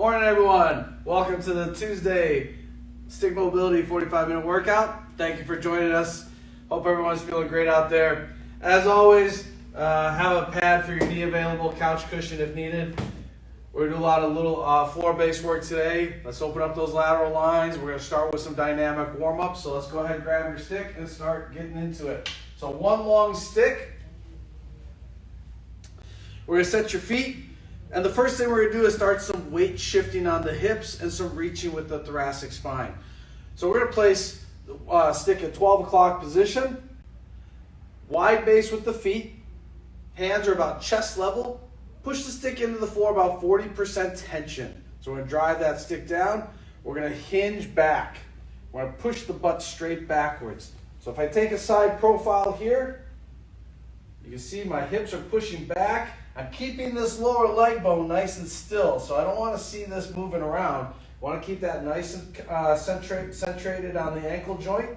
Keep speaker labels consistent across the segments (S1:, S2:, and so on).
S1: Morning everyone, welcome to the Tuesday Stick Mobility 45-minute workout. Thank you for joining us. Hope everyone's feeling great out there. As always, have a pad for your knee available, couch cushion if needed. We're gonna do a lot of little floor-based work today. Let's open up those lateral lines. We're gonna start with some dynamic warm-ups. So let's go ahead and grab your stick and start getting into it. So one long stick. We're gonna set your feet. And the first thing we're going to do is start some weight shifting on the hips and some reaching with the thoracic spine. So we're going to place stick at 12 o'clock position, wide base with the feet, hands are about chest level, push the stick into the floor about 40% tension. So we're going to drive that stick down, we're going to hinge back. We're going to push the butt straight backwards. So if I take a side profile here, you can see my hips are pushing back. I'm keeping this lower leg bone nice and still, so I don't want to see this moving around. I want to keep that nice and centrated on the ankle joint.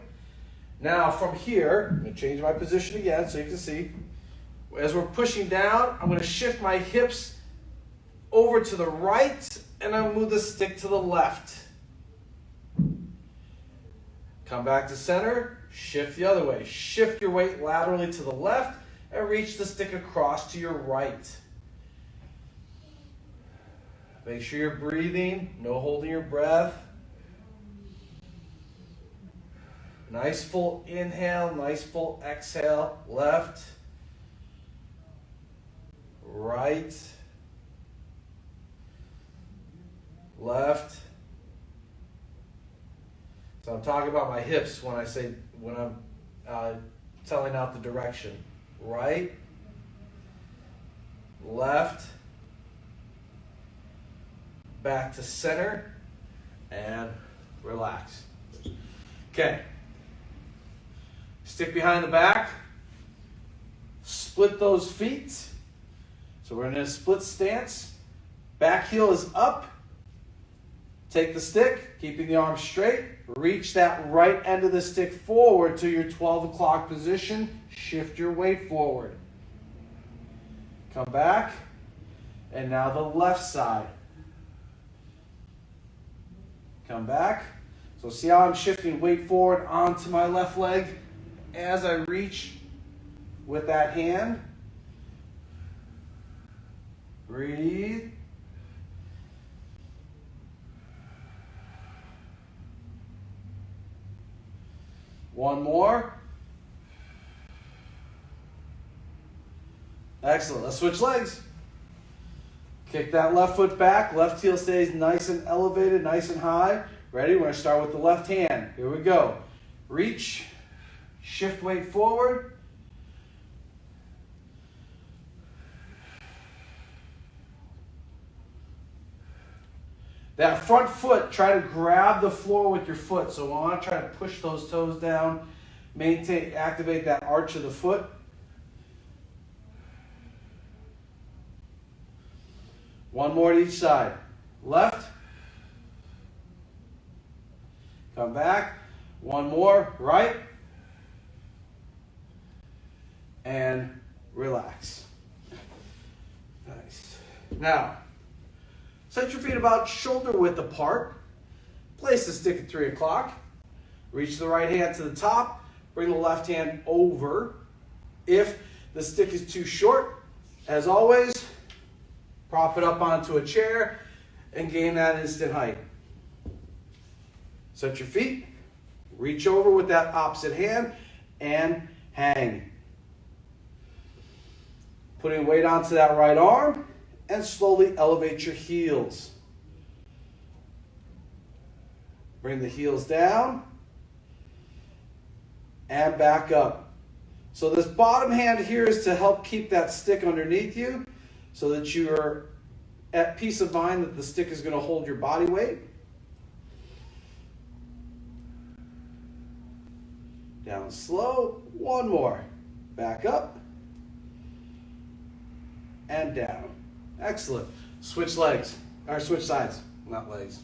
S1: Now from here, I'm going to change my position again so you can see. As we're pushing down, I'm going to shift my hips over to the right, and I'll move the stick to the left. Come back to center, shift the other way. Shift your weight laterally to the left, and reach the stick across to your right. Make sure you're breathing, no holding your breath. Nice full inhale, nice full exhale. Left, right, left. So I'm talking about my hips when I'm telling out the direction. Right, left, back to center, and relax. Okay. Stick behind the back. Split those feet. So we're in a split stance. Back heel is up. Take the stick, keeping the arms straight. Reach that right end of the stick forward to your 12 o'clock position. Shift your weight forward. Come back. And now the left side. Come back. So see how I'm shifting weight forward onto my left leg as I reach with that hand. Breathe. One more. Excellent. Let's switch legs. Kick that left foot back. Left heel stays nice and elevated, nice and high. Ready? We're going to start with the left hand. Here we go. Reach. Shift weight forward. That front foot, try to grab the floor with your foot. So we want to try to push those toes down, activate that arch of the foot. One more to each side. Left. Come back. One more. Right. And relax. Nice. Now, set your feet about shoulder width apart. Place the stick at 3 o'clock. Reach the right hand to the top. Bring the left hand over. If the stick is too short, as always, prop it up onto a chair and gain that instant height. Set your feet. Reach over with that opposite hand and hang. Putting weight onto that right arm. And slowly elevate your heels. Bring the heels down and back up. So this bottom hand here is to help keep that stick underneath you so that you're at peace of mind that the stick is going to hold your body weight. Down slow. One more. Back up and down. Excellent. Switch legs, or switch sides, not legs.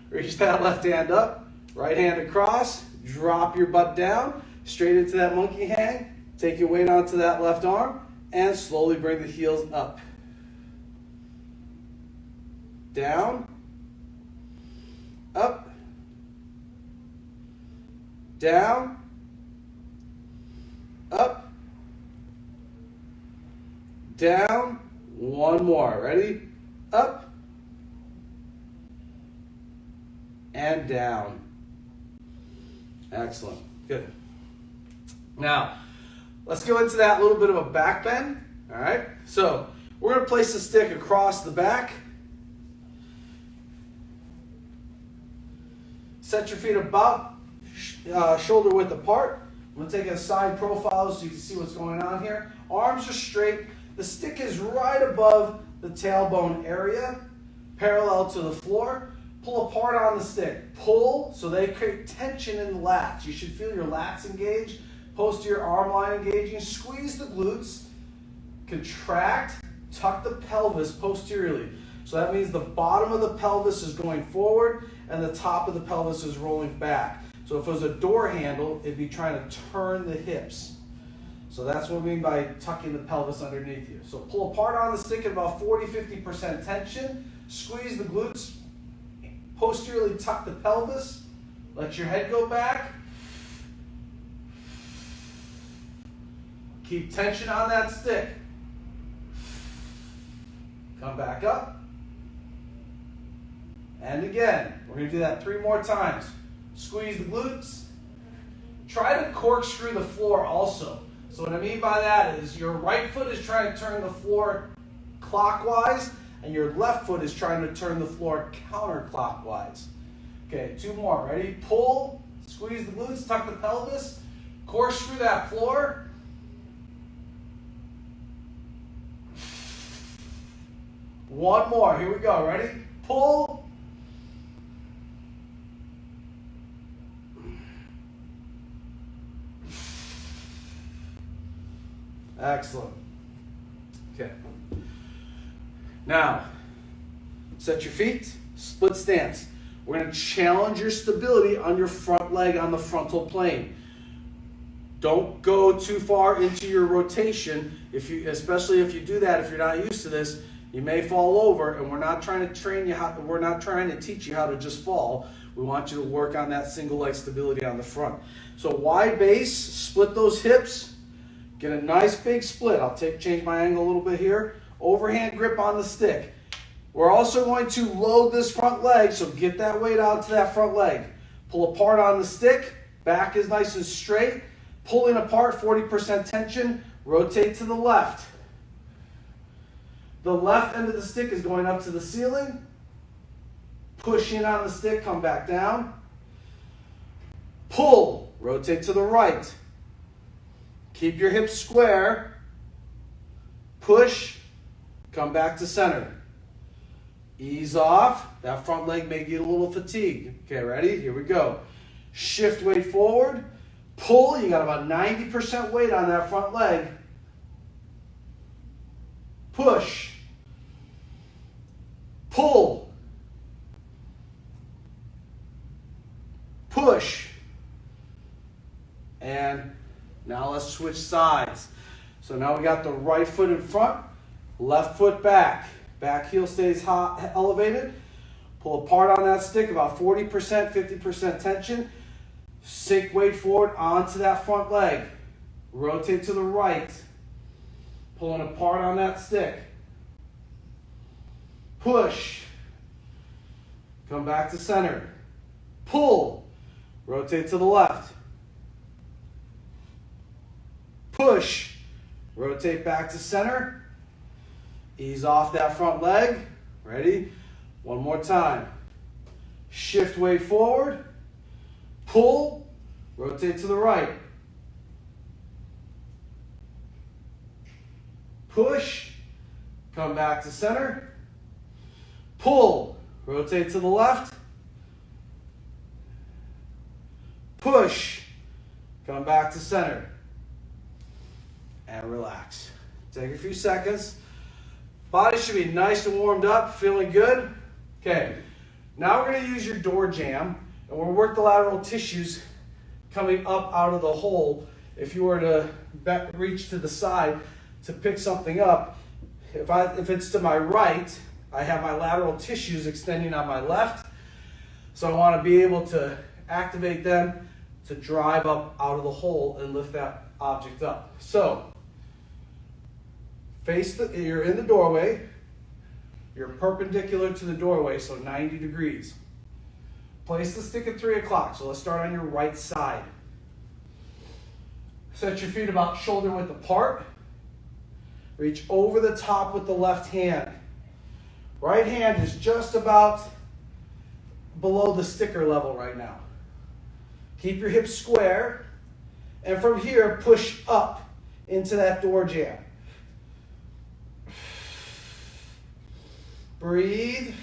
S1: Reach that left hand up, right hand across, drop your butt down, straight into that monkey hang, take your weight onto that left arm, and slowly bring the heels up. down, up, down, up, down. One more. Ready? Up and down. Excellent. Good. Now, let's go into that little bit of a back bend. All right? So, we're going to place the stick across the back. Set your feet about shoulder width apart. I'm going to take a side profile so you can see what's going on here. Arms are straight. The stick is right above the tailbone area, parallel to the floor. Pull apart on the stick. Pull so they create tension in the lats. You should feel your lats engage, posterior arm line engaging. Squeeze the glutes. Contract, tuck the pelvis posteriorly. So that means the bottom of the pelvis is going forward and the top of the pelvis is rolling back. So if it was a door handle, it'd be trying to turn the hips. So that's what we mean by tucking the pelvis underneath you. So pull apart on the stick at about 40-50% tension. Squeeze the glutes. Posteriorly tuck the pelvis. Let your head go back. Keep tension on that stick. Come back up. And again. We're going to do that 3 more times. Squeeze the glutes. Try to corkscrew the floor also. So what I mean by that is your right foot is trying to turn the floor clockwise and your left foot is trying to turn the floor counterclockwise. Okay, 2 more. Ready? Pull, squeeze the glutes, tuck the pelvis, corkscrew that floor. One more. Here we go. Ready? Pull. Excellent. Okay. Now, set your feet, split stance. We're going to challenge your stability on your front leg on the frontal plane. Don't go too far into your rotation. Especially if you do that, if you're not used to this, you may fall over, and we're not trying to train you we're not trying to teach you how to just fall. We want you to work on that single leg stability on the front. So wide base, split those hips. Get a nice big split. I'll change my angle a little bit here. Overhand grip on the stick. We're also going to load this front leg, so get that weight out to that front leg. Pull apart on the stick. Back is nice and straight. Pulling apart, 40% tension. Rotate to the left. The left end of the stick is going up to the ceiling. Push in on the stick, come back down. Pull, rotate to the right. Keep your hips square. Push, come back to center. Ease off. That front leg may get a little fatigued. Okay, ready? Here we go. Shift weight forward. Pull. You got about 90% weight on that front leg. Push. Pull. Push. And now let's switch sides. So now we got the right foot in front, left foot back. Back heel stays elevated. Pull apart on that stick, about 40%, 50% tension. Sink weight forward onto that front leg. Rotate to the right. Pulling apart on that stick. Push. Come back to center. Pull. Rotate to the left. Push. Rotate back to center. Ease off that front leg. Ready? One more time. Shift weight forward. Pull. Rotate to the right. Push. Come back to center. Pull. Rotate to the left. Push. Come back to center. And relax. Take a few seconds. Body should be nice and warmed up, feeling good. Okay, now we're going to use your door jamb, and we'll work the lateral tissues coming up out of the hole. If you were to reach to the side to pick something up, if it's to my right, I have my lateral tissues extending on my left, so I want to be able to activate them to drive up out of the hole and lift that object up. So, you're in the doorway, you're perpendicular to the doorway, so 90 degrees. Place the stick at 3 o'clock, so let's start on your right side. Set your feet about shoulder width apart. Reach over the top with the left hand. Right hand is just about below the sticker level right now. Keep your hips square, and from here, push up into that door jamb. Breathe.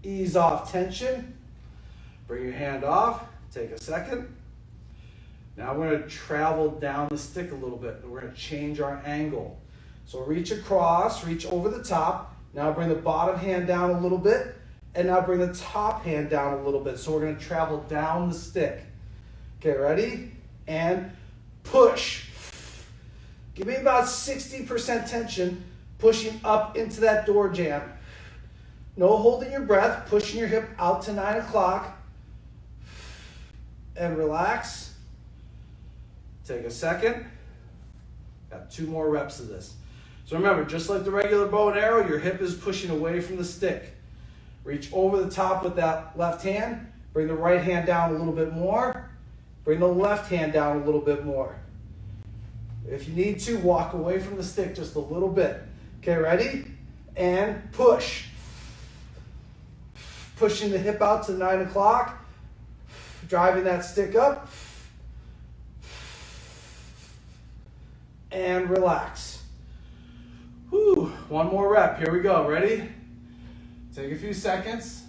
S1: Ease off tension. Bring your hand off. Take a second. Now we're going to travel down the stick a little bit. We're going to change our angle. So reach across, reach over the top. Now bring the bottom hand down a little bit. And now bring the top hand down a little bit. So we're going to travel down the stick. Okay, ready? And push. Give me about 60% tension, pushing up into that door jamb. No holding your breath, pushing your hip out to 9 o'clock. And relax. Take a second. Got 2 more reps of this. So remember, just like the regular bow and arrow, your hip is pushing away from the stick. Reach over the top with that left hand. Bring the right hand down a little bit more. Bring the left hand down a little bit more. If you need to, walk away from the stick just a little bit. Okay, ready? And push. Pushing the hip out to 9 o'clock. Driving that stick up. And relax. Whew. 1 more rep. Here we go. Ready? Take a few seconds.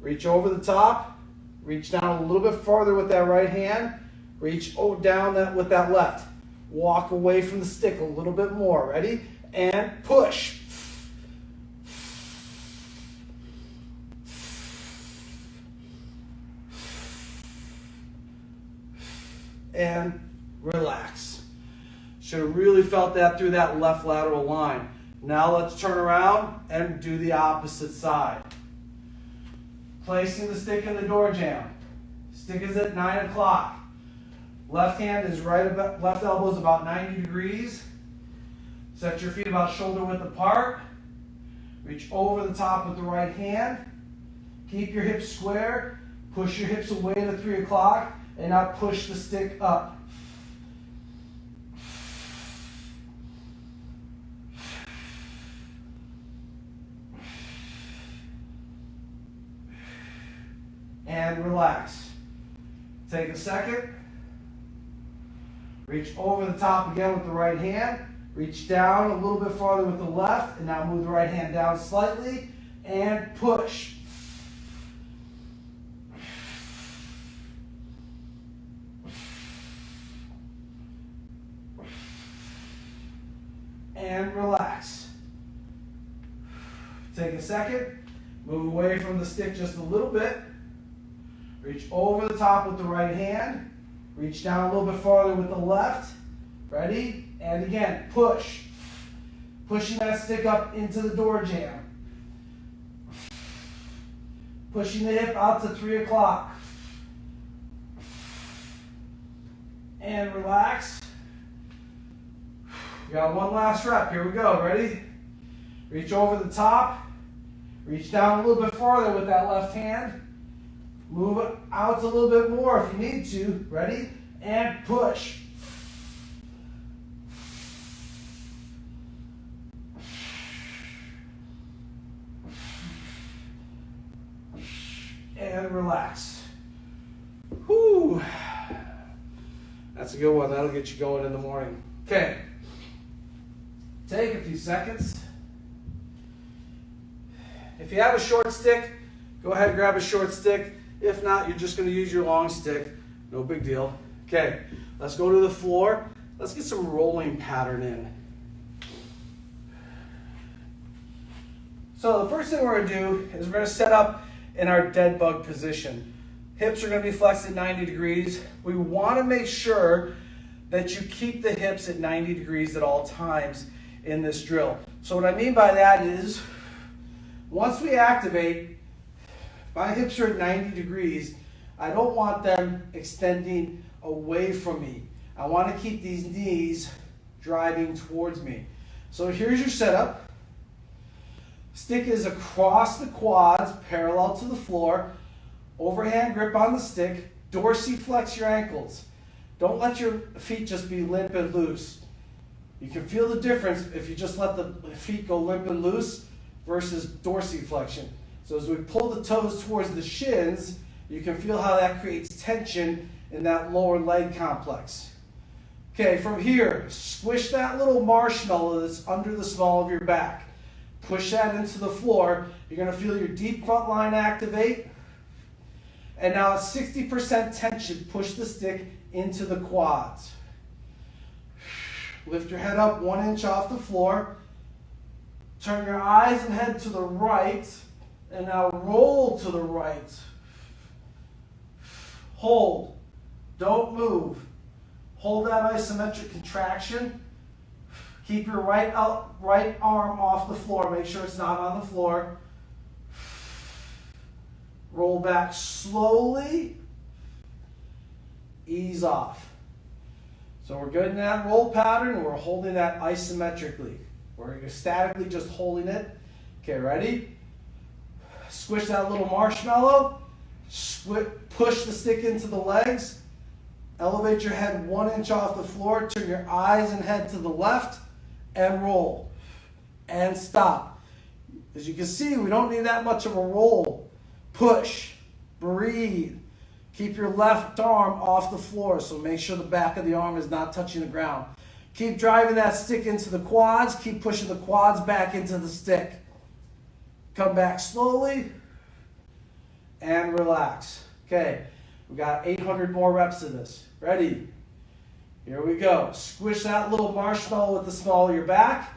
S1: Reach over the top. Reach down a little bit farther with that right hand. Reach down with that left. Walk away from the stick a little bit more. Ready? And push. And relax. Should have really felt that through that left lateral line. Now let's turn around and do the opposite side. Placing the stick in the door jamb. Stick is at 9 o'clock. Left hand is left elbow is about 90 degrees. Set your feet about shoulder width apart. Reach over the top with the right hand. Keep your hips square. Push your hips away to 3 o'clock. And now push the stick up. And relax. Take a second. Reach over the top again with the right hand. Reach down a little bit farther with the left. And now move the right hand down slightly. And push. And relax. Take a second. Move away from the stick just a little bit. Reach over the top with the right hand. Reach down a little bit farther with the left. Ready? And again, push. Pushing that stick up into the door jamb. Pushing the hip out to 3 o'clock. And relax. We got 1 last rep. Here we go. Ready? Reach over the top. Reach down a little bit farther with that left hand. Move it out a little bit more if you need to. Ready? And push. And relax. Whew. That's a good one. That'll get you going in the morning. Okay. Take a few seconds. If you have a short stick, go ahead and grab a short stick. If not, you're just going to use your long stick. No big deal. Okay, let's go to the floor. Let's get some rolling pattern in. So the first thing we're going to do is we're going to set up in our dead bug position. Hips are going to be flexed at 90 degrees. We want to make sure that you keep the hips at 90 degrees at all times in this drill. So what I mean by that is, once we activate, my hips are at 90 degrees. I don't want them extending away from me. I want to keep these knees driving towards me. So here's your setup. Stick is across the quads, parallel to the floor. Overhand grip on the stick. Dorsiflex your ankles. Don't let your feet just be limp and loose. You can feel the difference if you just let the feet go limp and loose versus dorsiflexion. So as we pull the toes towards the shins, you can feel how that creates tension in that lower leg complex. Okay, from here, squish that little marshmallow that's under the small of your back. Push that into the floor. You're going to feel your deep front line activate. And now at 60% tension, push the stick into the quads. Lift your head up 1 inch off the floor. Turn your eyes and head to the right. And now roll to the right. Hold. Don't move. Hold that isometric contraction. Keep your right arm off the floor. Make sure it's not on the floor. Roll back slowly. Ease off. So we're good in that roll pattern, and we're holding that isometrically. We're statically just holding it. Okay, ready? Squish that little marshmallow. Push the stick into the legs. Elevate your head 1 inch off the floor. Turn your eyes and head to the left and roll. And stop. As you can see, we don't need that much of a roll. Push. Breathe. Keep your left arm off the floor, so make sure the back of the arm is not touching the ground. Keep driving that stick into the quads. Keep pushing the quads back into the stick. Come back slowly and relax. Okay, we got 800 more reps of this. Ready? Here we go. Squish that little marshmallow with the small of your back.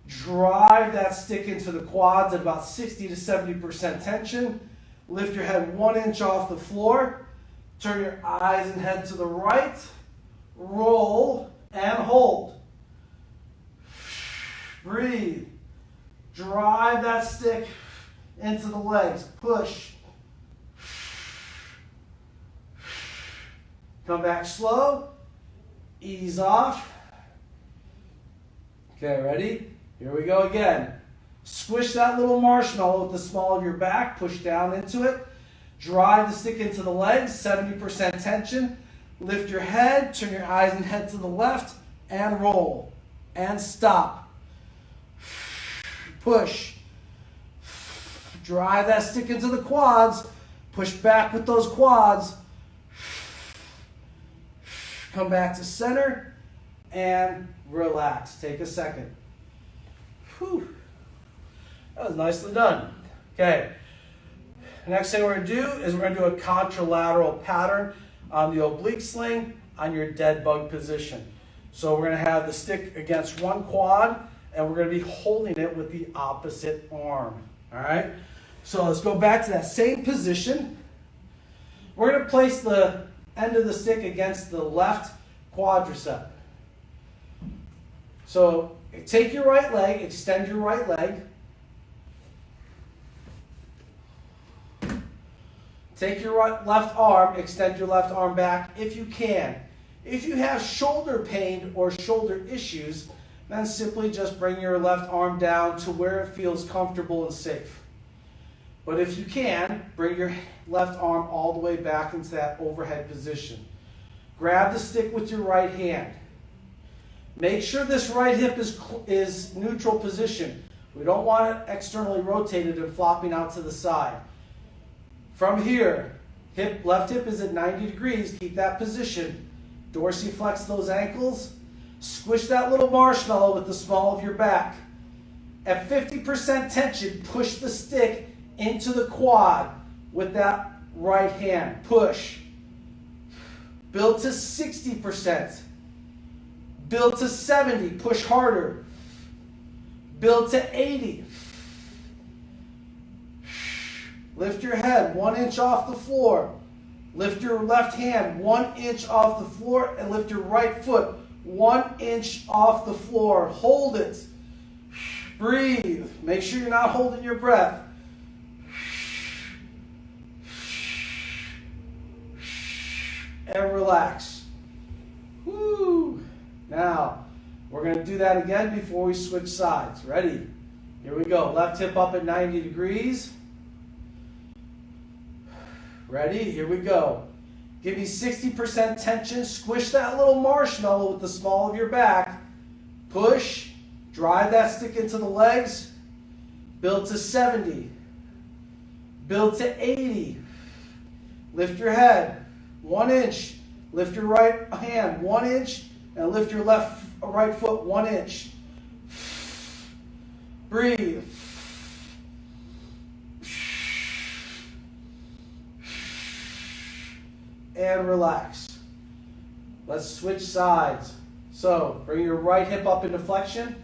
S1: Drive that stick into the quads at about 60 to 70% tension. Lift your head 1 inch off the floor. Turn your eyes and head to the right. Roll and hold. Breathe. Drive that stick into the legs. Push. Come back slow. Ease off. Okay, ready? Here we go again. Squish that little marshmallow with the small of your back. Push down into it. Drive the stick into the legs, 70% tension. Lift your head, turn your eyes and head to the left, and roll. And stop. Push. Drive that stick into the quads. Push back with those quads. Come back to center and relax. Take a second. Whew. That was nicely done. Okay. The next thing we're going to do is we're going to do a contralateral pattern on the oblique sling on your dead bug position. So we're going to have the stick against one quad, and we're going to be holding it with the opposite arm. All right? So let's go back to that same position. We're going to place the end of the stick against the left quadricep. So take your right leg, extend your right leg. Take your left arm, extend your left arm back if you can. If you have shoulder pain or shoulder issues, then simply just bring your left arm down to where it feels comfortable and safe. But if you can, bring your left arm all the way back into that overhead position. Grab the stick with your right hand. Make sure this right hip is neutral position. We don't want it externally rotated and flopping out to the side. From here, left hip is at 90 degrees. Keep that position. Dorsiflex those ankles. Squish that little marshmallow with the small of your back. At 50% tension, push the stick into the quad with that right hand. Push. Build to 60%. Build to 70. Push harder. Build to 80. Lift your head 1 inch off the floor. Lift your left hand 1 inch off the floor and lift your right foot 1 inch off the floor. Hold it. Breathe. Make sure you're not holding your breath. And relax. Woo. Now, we're going to do that again before we switch sides. Ready? Here we go. Left hip up at 90 degrees. Ready? Here we go. Give me 60% tension. Squish that little marshmallow with the small of your back. Push. Drive that stick into the legs. Build to 70. Build to 80. Lift your head 1 inch. Lift your right hand 1 inch. And lift your right foot 1 inch. Breathe. And relax. Let's switch sides. So, bring your right hip up into flexion.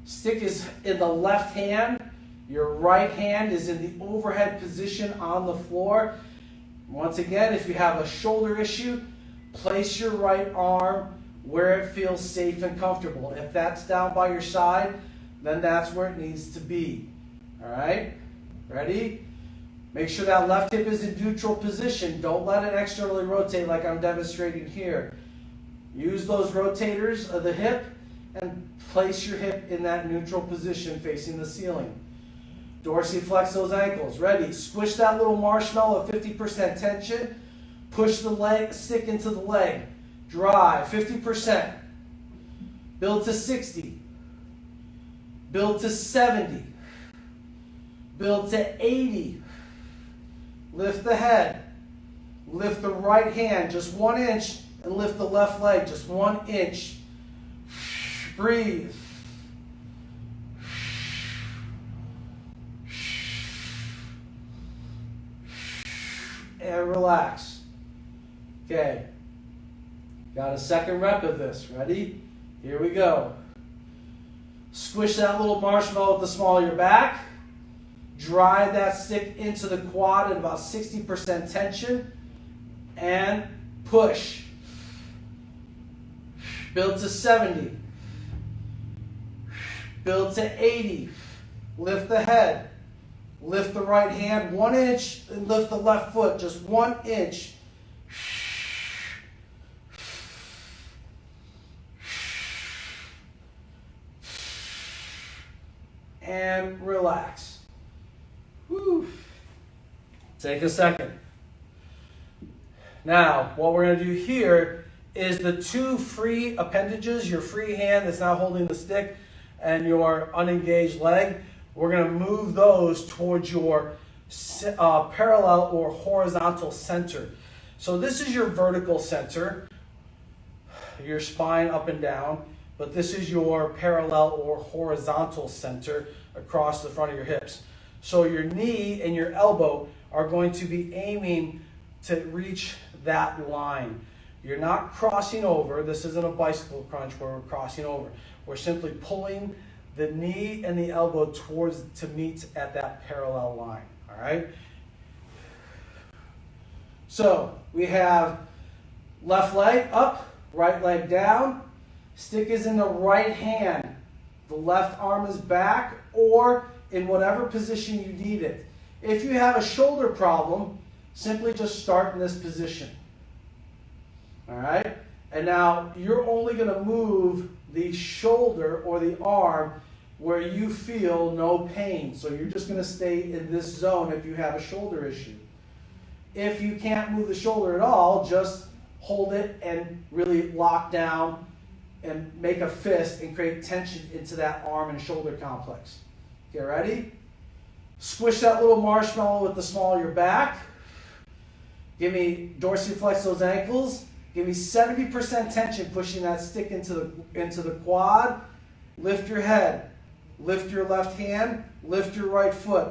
S1: Stick is in the left hand. Your right hand is in the overhead position on the floor. Once again, if you have a shoulder issue, place your right arm where it feels safe and comfortable. If that's down by your side, then that's where it needs to be. All right? Ready? Make sure that left hip is in neutral position. Don't let it externally rotate like I'm demonstrating here. Use those rotators of the hip and place your hip in that neutral position facing the ceiling. Dorsiflex those ankles. Ready? Squish that little marshmallow at 50% tension. Push the leg, stick into the leg. Drive, 50%. Build to 60. Build to 70. Build to 80. Lift the head. Lift the right hand just 1 inch and lift the left leg just 1 inch. Breathe. And relax. Okay. Got a second rep of this. Ready? Here we go. Squish that little marshmallow with the small of your back. Drive that stick into the quad at about 60% tension. And push. Build to 70. Build to 80. Lift the head. Lift the right hand 1 inch and lift the left foot just 1 inch. And relax. Whew. Take a second. Now, what we're going to do here is the two free appendages, your free hand that's now holding the stick and your unengaged leg. We're going to move those towards your parallel or horizontal center. So this is your vertical center, your spine up and down, but this is your parallel or horizontal center across the front of your hips. So your knee and your elbow are going to be aiming to reach that line. You're not crossing over. This isn't a bicycle crunch where we're crossing over. We're simply pulling the knee and the elbow towards to meet at that parallel line. All right? So we have left leg up, right leg down. Stick is in the right hand. The left arm is back or in whatever position you need it. If you have a shoulder problem, simply just start in this position. All right? And now you're only going to move the shoulder or the arm where you feel no pain. So you're just going to stay in this zone if you have a shoulder issue. If you can't move the shoulder at all, just hold it and really lock down and make a fist and create tension into that arm and shoulder complex. Okay, ready? Squish that little marshmallow with the small of your back. Give me dorsiflex those ankles. Give me 70% tension pushing that stick into the quad. Lift your head. Lift your left hand. Lift your right foot.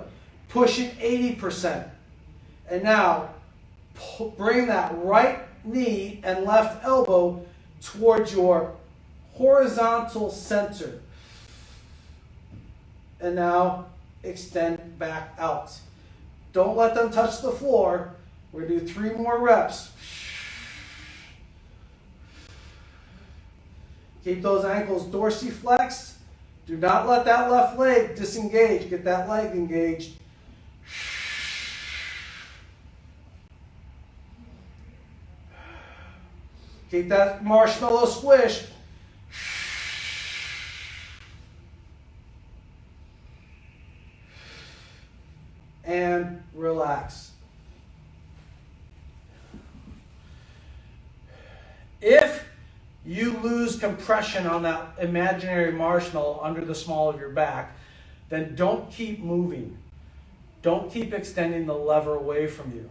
S1: Push it 80%. And now bring that right knee and left elbow towards your horizontal center. And now extend back out. Don't let them touch the floor. We're going to do 3 more reps. Keep those ankles dorsiflexed. Do not let that left leg disengage. Get that leg engaged. Keep that marshmallow squished. And relax. If you lose compression on that imaginary marshmallow under the small of your back, then don't keep moving. Don't keep extending the lever away from you.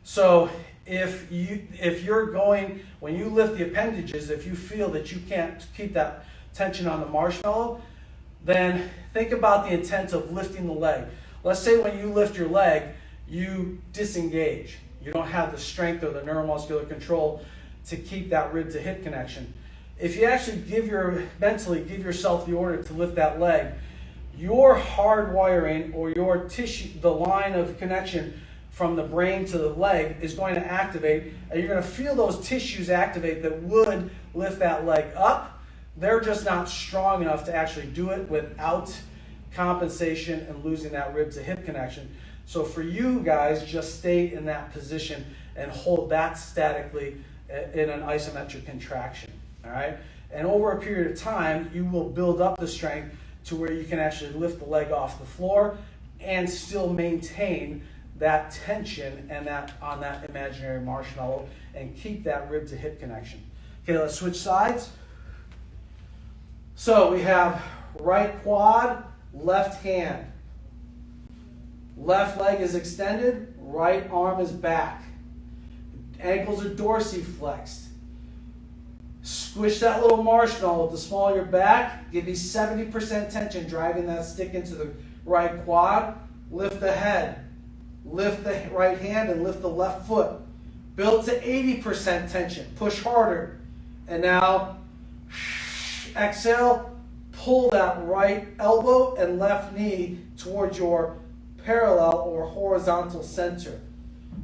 S1: So if you're going, when you lift the appendages, if you feel that you can't keep that tension on the marshmallow, then think about the intent of lifting the leg. Let's say when you lift your leg, you disengage. You don't have the strength or the neuromuscular control to keep that rib to hip connection. If you actually mentally give yourself the order to lift that leg, your hard wiring or your tissue, the line of connection from the brain to the leg is going to activate, and you're going to feel those tissues activate that would lift that leg up. They're just not strong enough to actually do it without compensation and losing that rib to hip connection. So for you guys, just stay in that position and hold that statically in an isometric contraction, all right? And over a period of time, you will build up the strength to where you can actually lift the leg off the floor and still maintain that tension and that on that imaginary marshmallow and keep that rib to hip connection. Okay, let's switch sides. So we have right quad, left hand. Left leg is extended, right arm is back. Ankles are dorsiflexed. Squish that little marshmallow with the small of your back. Give me 70% tension, driving that stick into the right quad. Lift the head. Lift the right hand and lift the left foot. Build to 80% tension. Push harder. And now, exhale. Pull that right elbow and left knee towards your parallel or horizontal center.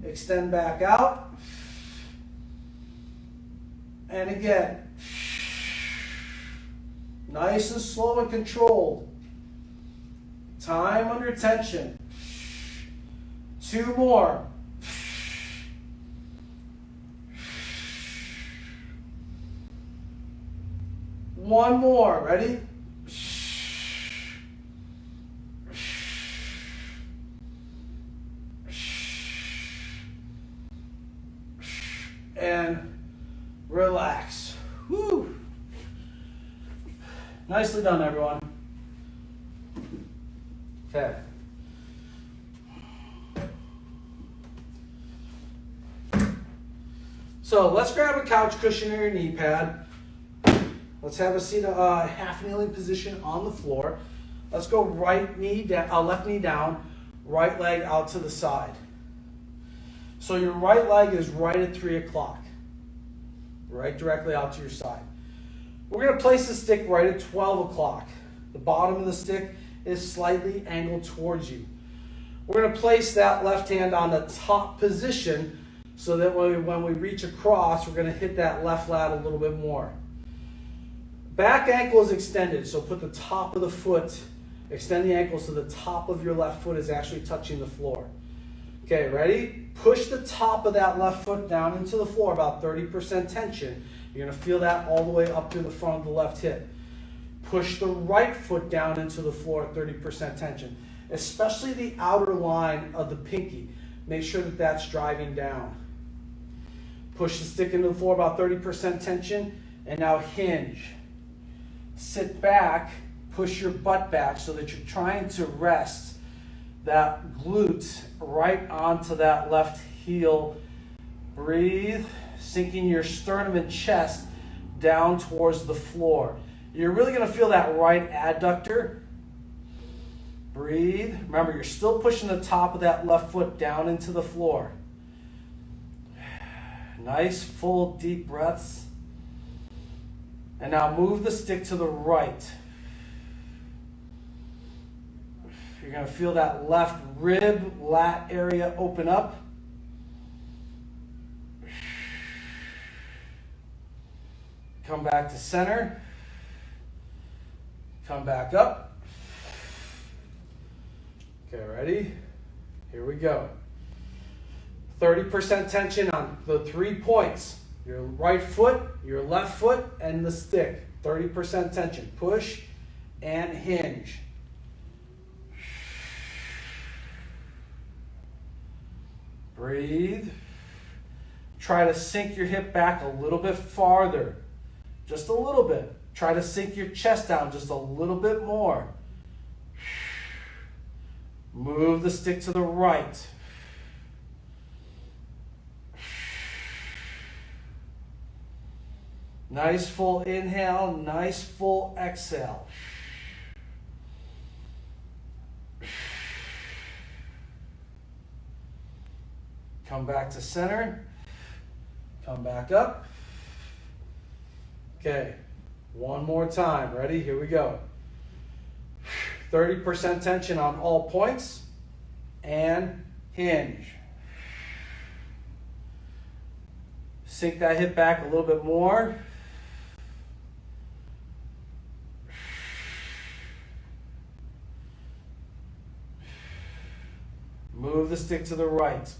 S1: Extend back out. And again. Nice and slow and controlled. Time under tension. 2 more. One more. Ready? And relax. Woo. Nicely done, everyone. Okay. So let's grab a couch cushion or your knee pad. Let's have a seat, half kneeling position on the floor. Let's go right knee down, left knee down, right leg out to the side. So your right leg is right at 3 o'clock, right directly out to your side. We're going to place the stick right at 12 o'clock. The bottom of the stick is slightly angled towards you. We're going to place that left hand on the top position so that when we reach across, we're going to hit that left lat a little bit more. Back ankle is extended, so put the top of the foot, extend the ankle so the top of your left foot is actually touching the floor. Okay, ready? Push the top of that left foot down into the floor, about 30% tension. You're going to feel that all the way up to the front of the left hip. Push the right foot down into the floor, 30% tension. Especially the outer line of the pinky. Make sure that that's driving down. Push the stick into the floor, about 30% tension. And now hinge. Sit back, push your butt back so that you're trying to rest that glute right onto that left heel. Breathe, sinking your sternum and chest down towards the floor. You're really going to feel that right adductor. Breathe. Remember, you're still pushing the top of that left foot down into the floor. Nice, full, deep breaths. And now move the stick to the right. You're going to feel that left rib, lat area open up. Come back to center. Come back up. Okay, ready? Here we go. 30% tension on the 3 points. Your right foot, your left foot, and the stick. 30% tension. Push and hinge. Breathe. Try to sink your hip back a little bit farther. Just a little bit. Try to sink your chest down just a little bit more. Move the stick to the right. Nice full inhale, nice full exhale. Come back to center. Come back up. Okay, one more time. Ready? Here we go. 30% tension on all points and hinge. Sink that hip back a little bit more. Move the stick to the right.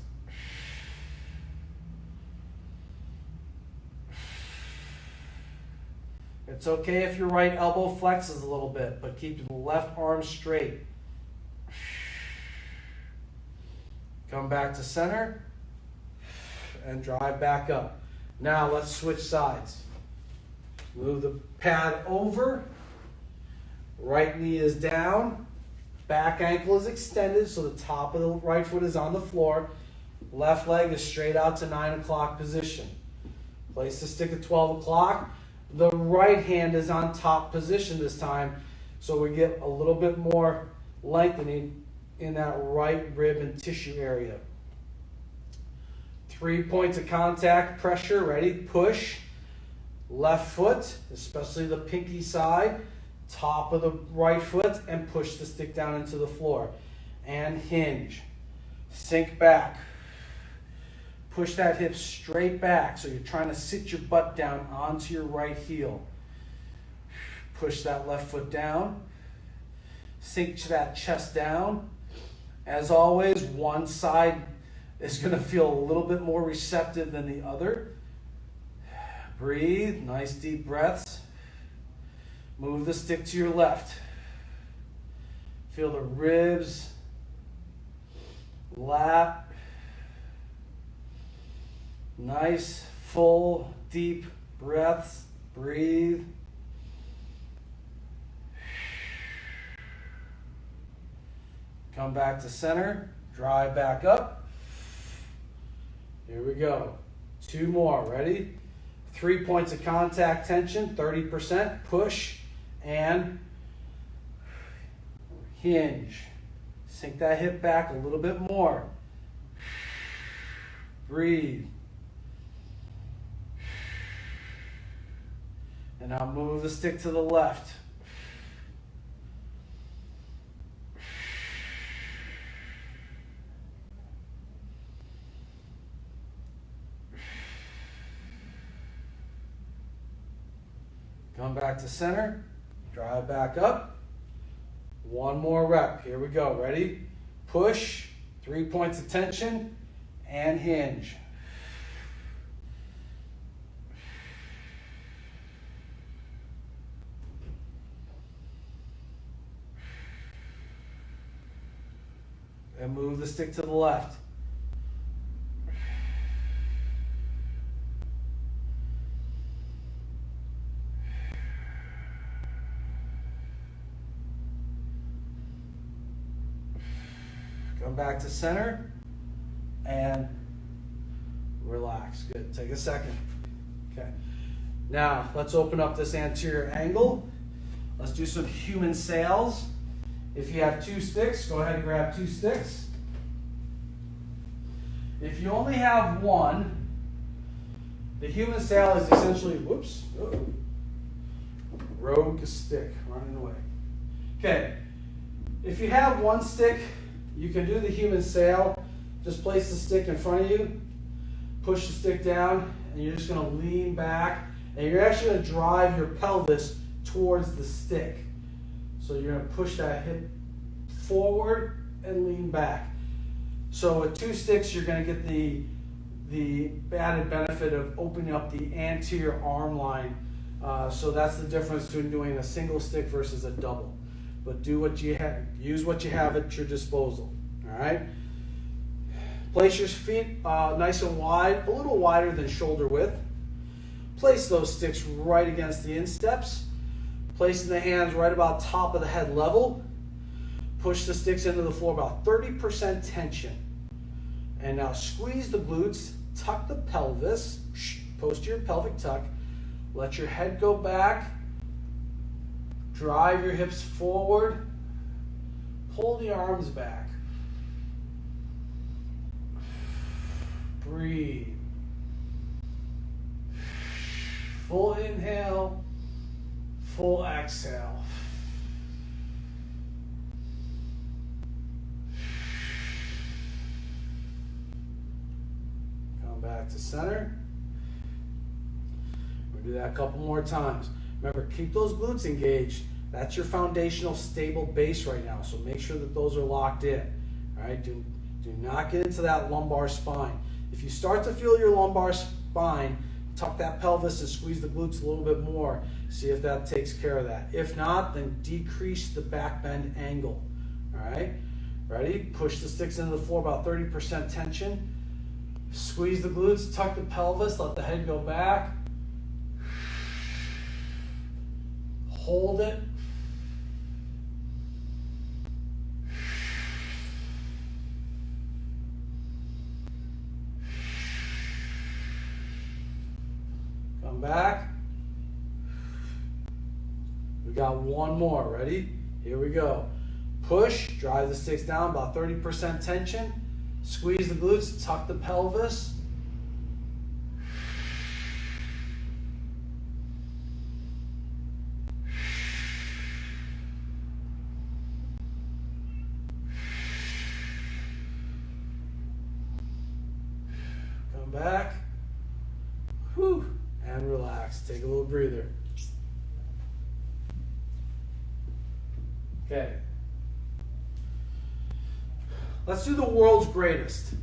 S1: It's okay if your right elbow flexes a little bit, but keep the left arm straight. Come back to center and drive back up. Now let's switch sides. Move the pad over. Right knee is down. Back ankle is extended so the top of the right foot is on the floor. Left leg is straight out to 9 o'clock position. Place the stick at 12 o'clock. The right hand is on top position this time, so we get a little bit more lengthening in that right rib and tissue area. 3 points of contact, pressure, ready, push. Left foot, especially the pinky side, top of the right foot, and push the stick down into the floor. And hinge. Sink back. Push that hip straight back, so you're trying to sit your butt down onto your right heel. Push that left foot down. Sink that chest down. As always, one side is going to feel a little bit more receptive than the other. Breathe, nice deep breaths. Move the stick to your left. Feel the ribs, lat. Nice, full, deep breaths. Breathe. Come back to center. Drive back up. Here we go. 2 more. Ready? 3 points of contact tension, 30%. Push and hinge. Sink that hip back a little bit more. Breathe. And now move the stick to the left. Come back to center. Drive back up. 1 more rep. Here we go. Ready? Push. 3 points of tension and hinge. And move the stick to the left. Come back to center and relax. Good. Take a second. Okay. Now, let's open up this anterior angle. Let's do some human sails. If you have 2 sticks, go ahead and grab 2 sticks. If you only have 1, the human sail is essentially, rogue stick running away. Okay. If you have one stick, you can do the human sail. Just place the stick in front of you, push the stick down, and you're just going to lean back, and you're actually going to drive your pelvis towards the stick. So you're going to push that hip forward and lean back. So with two sticks, you're going to get the added benefit of opening up the anterior arm line. So that's the difference between doing a single stick versus a double. But do what you have, use what you have at your disposal. All right. Place your feet nice and wide, a little wider than shoulder width. Place those sticks right against the insteps. Placing the hands right about top of the head level. Push the sticks into the floor about 30% tension. And now squeeze the glutes, tuck the pelvis, posterior pelvic tuck. Let your head go back. Drive your hips forward. Pull the arms back. Breathe. Full inhale, full exhale. Come back to center. We'll do that a couple more times. Remember, keep those glutes engaged. That's your foundational stable base right now. So make sure that those are locked in. All right, do not get into that lumbar spine. If you start to feel your lumbar spine, tuck that pelvis and squeeze the glutes a little bit more. See if that takes care of that. If not, then decrease the back bend angle. All right, ready? Push the sticks into the floor about 30% tension. Squeeze the glutes, tuck the pelvis, let the head go back. Hold it. Come back. We got one more. Ready? Here we go. Push, drive the sticks down, about 30% tension. Squeeze the glutes, tuck the pelvis. Come back. Whew. And relax. Take a little breather. Okay. Let's do the world's greatest.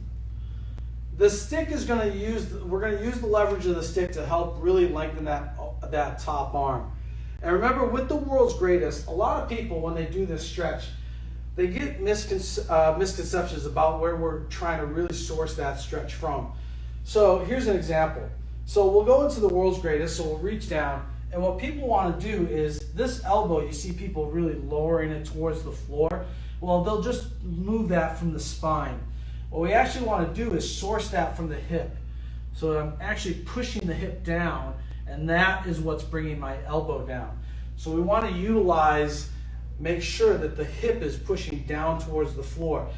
S1: The stick is going to use, we're going to use the leverage of the stick to help really lengthen that top arm. And remember, with the world's greatest, a lot of people, when they do this stretch, they get misconceptions about where we're trying to really source that stretch from. So here's an example. So we'll go into the world's greatest, so we'll reach down, and what people want to do is this elbow, you see people really lowering it towards the floor. Well, they'll just move that from the spine. What we actually want to do is source that from the hip. So I'm actually pushing the hip down, and that is what's bringing my elbow down. So we want to utilize, make sure that the hip is pushing down towards the floor,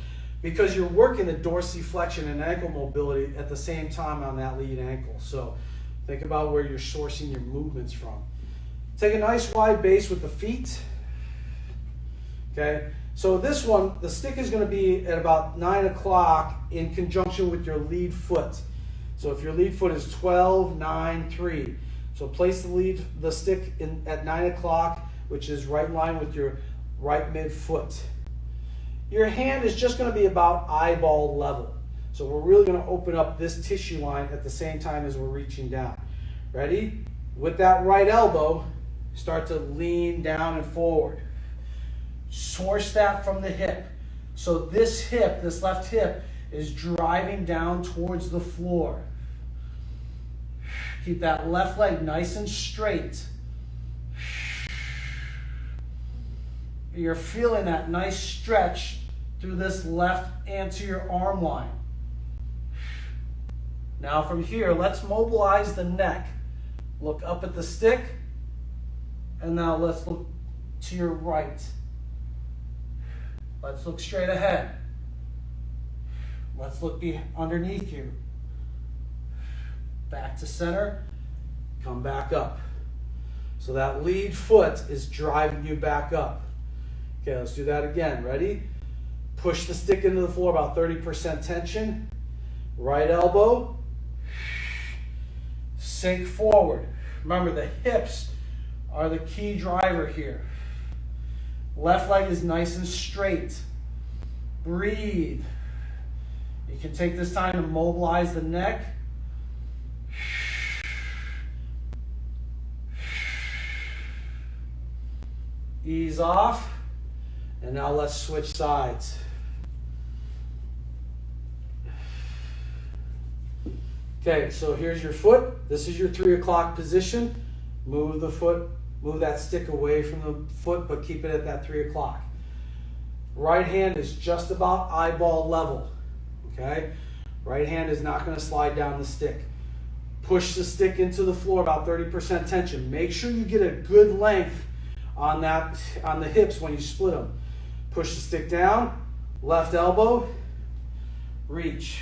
S1: because you're working the dorsiflexion and ankle mobility at the same time on that lead ankle. So think about where you're sourcing your movements from. Take a nice wide base with the feet. Okay, so this one, the stick is going to be at about 9 o'clock in conjunction with your lead foot. So if your lead foot is 12, 9, 3. So place the stick at 9 o'clock, which is right in line with your right midfoot. Your hand is just going to be about eyeball level. So we're really going to open up this tissue line at the same time as we're reaching down. Ready? With that right elbow, start to lean down and forward. Source that from the hip. So this hip, this left hip, is driving down towards the floor. Keep that left leg nice and straight. You're feeling that nice stretch through this left anterior arm line. Now from here, let's mobilize the neck. Look up at the stick, and now let's look to your right. Let's look straight ahead. Let's look underneath you. Back to center, come back up. So that lead foot is driving you back up. Okay, let's do that again. Ready? Push the stick into the floor, about 30% tension. Right elbow. Sink forward. Remember, the hips are the key driver here. Left leg is nice and straight. Breathe. You can take this time to mobilize the neck. Ease off. And now let's switch sides. Okay, so here's your foot. This is your 3 o'clock position. Move the foot, move that stick away from the foot, but keep it at that 3 o'clock. Right hand is just about eyeball level. Okay? Right hand is not going to slide down the stick. Push the stick into the floor, about 30% tension. Make sure you get a good length on the hips when you split them. Push the stick down, left elbow, reach.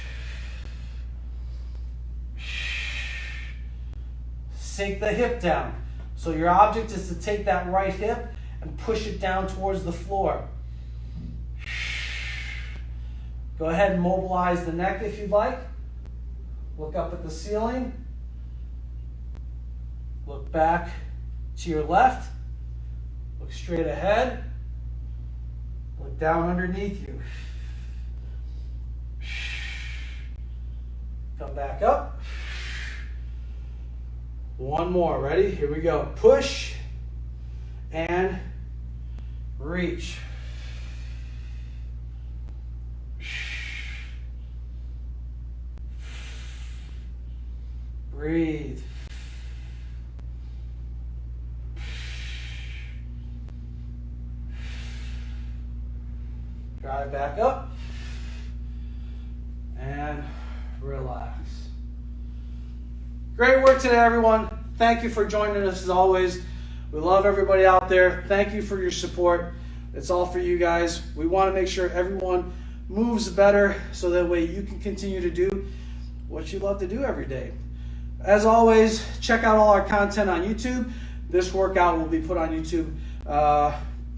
S1: Sink the hip down. So your object is to take that right hip and push it down towards the floor. Go ahead and mobilize the neck if you'd like. Look up at the ceiling. Look back to your left. Look straight ahead. Look down underneath you. Come back up. One more. Ready? Here we go. Push and reach. Breathe. Drive back up and relax. Great work today, everyone. Thank you for joining us as always. We love everybody out there. Thank you for your support. It's all for you guys. We want to make sure everyone moves better so that way you can continue to do what you love to do every day. As always, check out all our content on YouTube. This workout will be put on YouTube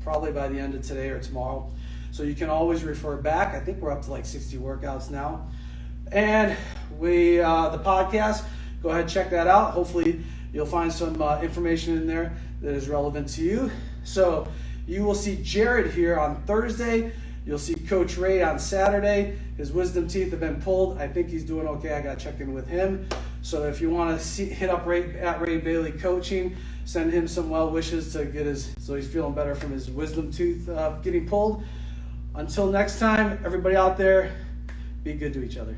S1: probably by the end of today or tomorrow. So you can always refer back. I think we're up to like 60 workouts now. And the podcast, go ahead and check that out. Hopefully you'll find some information in there that is relevant to you. So you will see Jared here on Thursday. You'll see Coach Ray on Saturday. His wisdom teeth have been pulled. I think he's doing okay. I got to check in with him. So if you want to hit up Ray at Ray Bailey Coaching, send him some well wishes to get so he's feeling better from his wisdom tooth getting pulled. Until next time, everybody out there, be good to each other.